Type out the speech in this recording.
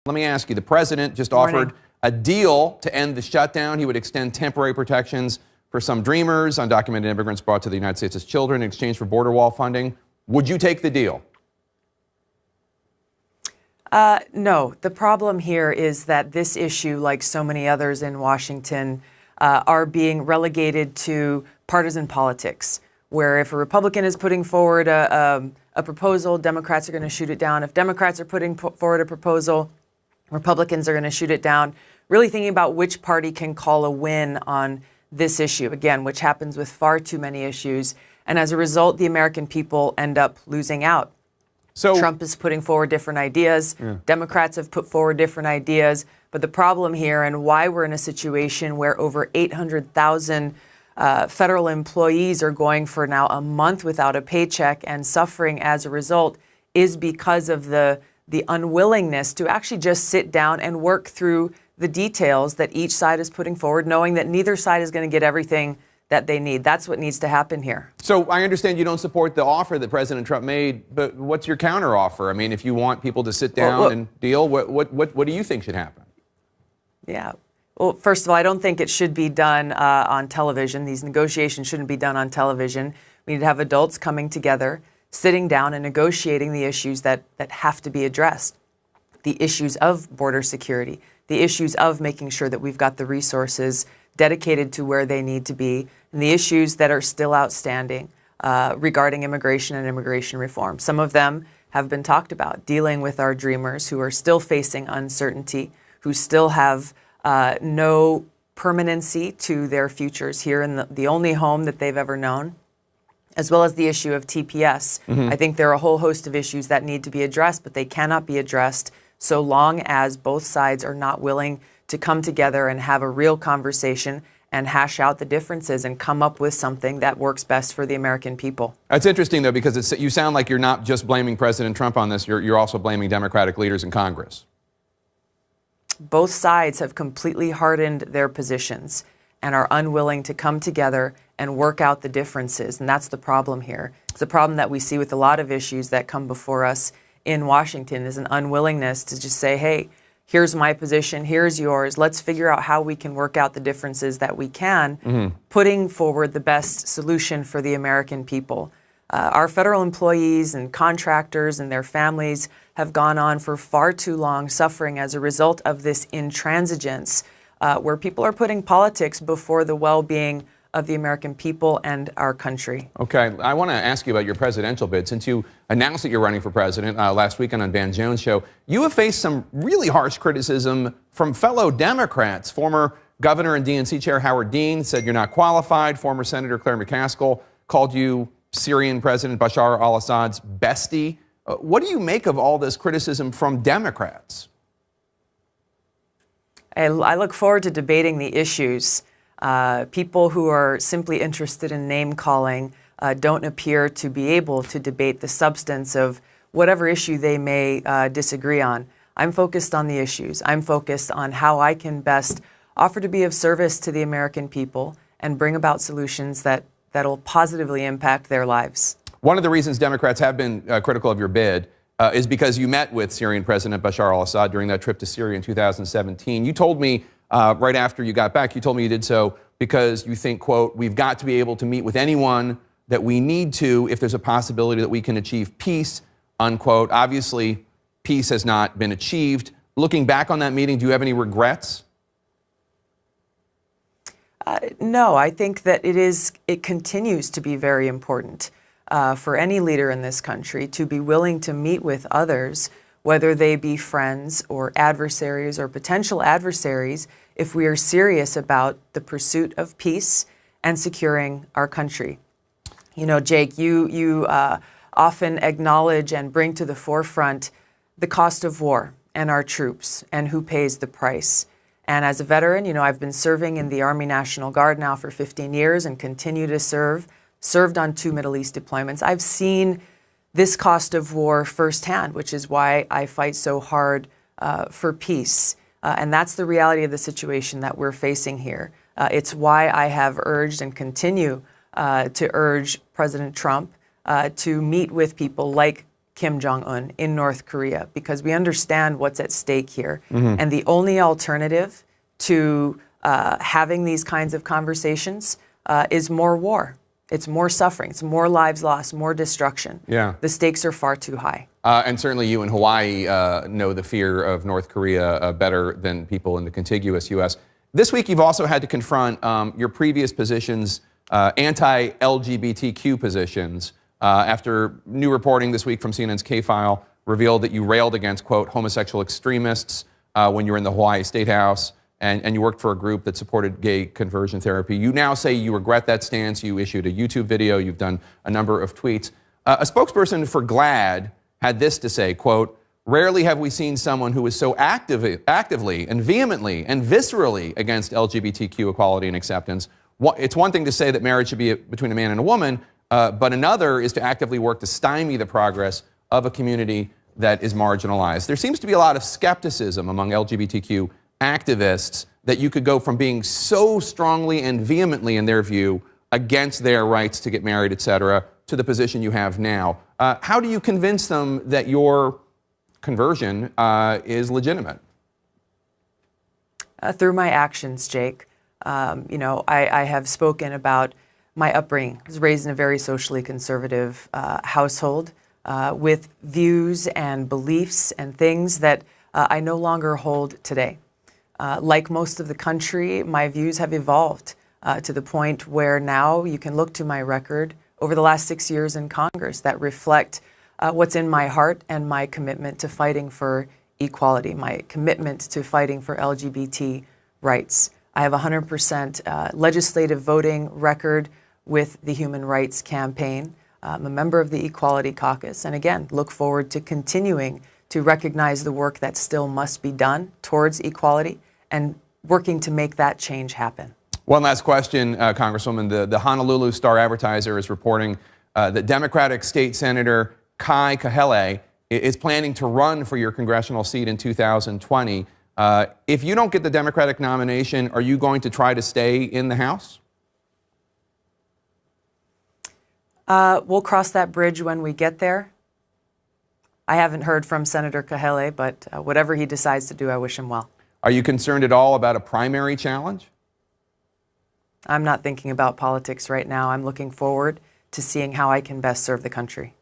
Let me ask you, the president just offered a deal to end the shutdown. He would extend temporary protections for some dreamers, undocumented immigrants brought to the United States as children in exchange for border wall funding. Would you take the deal? No. The problem here is that this issue, like so many others in Washington, are being relegated to partisan politics, where if a Republican is putting forward a proposal, Democrats are going to shoot it down. If Democrats are putting forward a proposal, Republicans are going to shoot it down. Really thinking about which party can call a win on this issue, again, which happens with far too many issues. And as a result, the American people end up losing out. So Trump is putting forward different ideas. Democrats have put forward different ideas. But the problem here, and why we're in a situation where over 800,000 federal employees are going for now a month without a paycheck and suffering as a result, is because of the unwillingness to actually just sit down and work through the details that each side is putting forward, knowing that neither side is going to get everything that they need. That's what needs to happen here. So I understand you don't support the offer that President Trump made, but what's your counter offer? I mean, if you want people to sit down and deal, what do you think should happen? Yeah. Well, first of all, I don't think it should be done on television. These negotiations shouldn't be done on television. We need to have adults coming together, sitting down and negotiating the issues that have to be addressed. The issues of border security, the issues of making sure that we've got the resources dedicated to where they need to be, and the issues that are still outstanding regarding immigration and immigration reform. Some of them have been talked about, dealing with our dreamers who are still facing uncertainty, who still have no permanency to their futures here in the only home that they've ever known, as well as the issue of TPS. I think there are a whole host of issues that need to be addressed, but they cannot be addressed so long as both sides are not willing to come together and have a real conversation and hash out the differences and come up with something that works best for the American people. That's interesting, though, because you sound like you're not just blaming President Trump on this, you're also blaming Democratic leaders in Congress. Both sides have completely hardened their positions and are unwilling to come together and work out the differences. And that's the problem here. It's a problem that we see with a lot of issues that come before us in Washington, is an unwillingness to just say, hey, here's my position, here's yours. Let's figure out how we can work out the differences that we can, putting forward the best solution for the American people. Our federal employees and contractors and their families have gone on for far too long, suffering as a result of this intransigence, where people are putting politics before the well-being of the American people and our country. Okay, I want to ask you about your presidential bid. Since you announced that you're running for president last weekend on Van Jones' show, you have faced some really harsh criticism from fellow Democrats. Former Governor and DNC Chair Howard Dean said you're not qualified. Former Senator Claire McCaskill called you Syrian President Bashar al-Assad's bestie. What do you make of all this criticism from Democrats? I look forward to debating the issues. People who are simply interested in name-calling don't appear to be able to debate the substance of whatever issue they may disagree on. I'm focused on the issues. I'm focused on how I can best offer to be of service to the American people and bring about solutions that'll positively impact their lives. One of the reasons Democrats have been critical of your bid is because you met with Syrian President Bashar al-Assad during that trip to Syria in 2017. You told me right after you got back, you told me you did so because you think, quote, we've got to be able to meet with anyone that we need to if there's a possibility that we can achieve peace, unquote. Obviously, peace has not been achieved. Looking back on that meeting, do you have any regrets? No, I think that it continues to be very important for any leader in this country to be willing to meet with others, whether they be friends or adversaries or potential adversaries, if we are serious about the pursuit of peace and securing our country. You know, Jake, you often acknowledge and bring to the forefront the cost of war and our troops and who pays the price. And as a veteran, you know, I've been serving in the Army National Guard now for 15 years and continue to served on 2 Middle East deployments. I've seen this cost of war firsthand, which is why I fight so hard for peace. And that's the reality of the situation that we're facing here. It's why I have urged and continue to urge President Trump to meet with people like Kim Jong-un in North Korea because we understand what's at stake here. And the only alternative to having these kinds of conversations is more war. It's more suffering. It's more lives lost, more destruction. Yeah. The stakes are far too high. And certainly you in Hawaii know the fear of North Korea better than people in the contiguous U.S. This week you've also had to confront your previous positions, anti-LGBTQ positions, after new reporting this week from CNN's K-File revealed that you railed against, quote, homosexual extremists when you were in the Hawaii State House. And you worked for a group that supported gay conversion therapy. You now say you regret that stance. You issued a YouTube video. You've done a number of tweets. A spokesperson for GLAAD had this to say, quote, rarely have we seen someone who is so actively and vehemently and viscerally against LGBTQ equality and acceptance. It's one thing to say that marriage should be between a man and a woman, but another is to actively work to stymie the progress of a community that is marginalized. There seems to be a lot of skepticism among LGBTQ activists that you could go from being so strongly and vehemently, in their view, against their rights to get married, et cetera, to the position you have now. How do you convince them that your conversion is legitimate? Through my actions, Jake. I have spoken about my upbringing. I was raised in a very socially conservative household with views and beliefs and things that I no longer hold today. Like most of the country, my views have evolved to the point where now you can look to my record over the last 6 years in Congress that reflect what's in my heart and my commitment to fighting for equality, my commitment to fighting for LGBT rights. I have a 100% legislative voting record with the Human Rights Campaign. I'm a member of the Equality Caucus, and again, look forward to continuing to recognize the work that still must be done towards equality and working to make that change happen. One last question, Congresswoman. The Honolulu Star-Advertiser is reporting that Democratic State Senator Kai Kahele is planning to run for your congressional seat in 2020. If you don't get the Democratic nomination, are you going to try to stay in the House? We'll cross that bridge when we get there. I haven't heard from Senator Kahele, but whatever he decides to do, I wish him well. Are you concerned at all about a primary challenge? I'm not thinking about politics right now. I'm looking forward to seeing how I can best serve the country.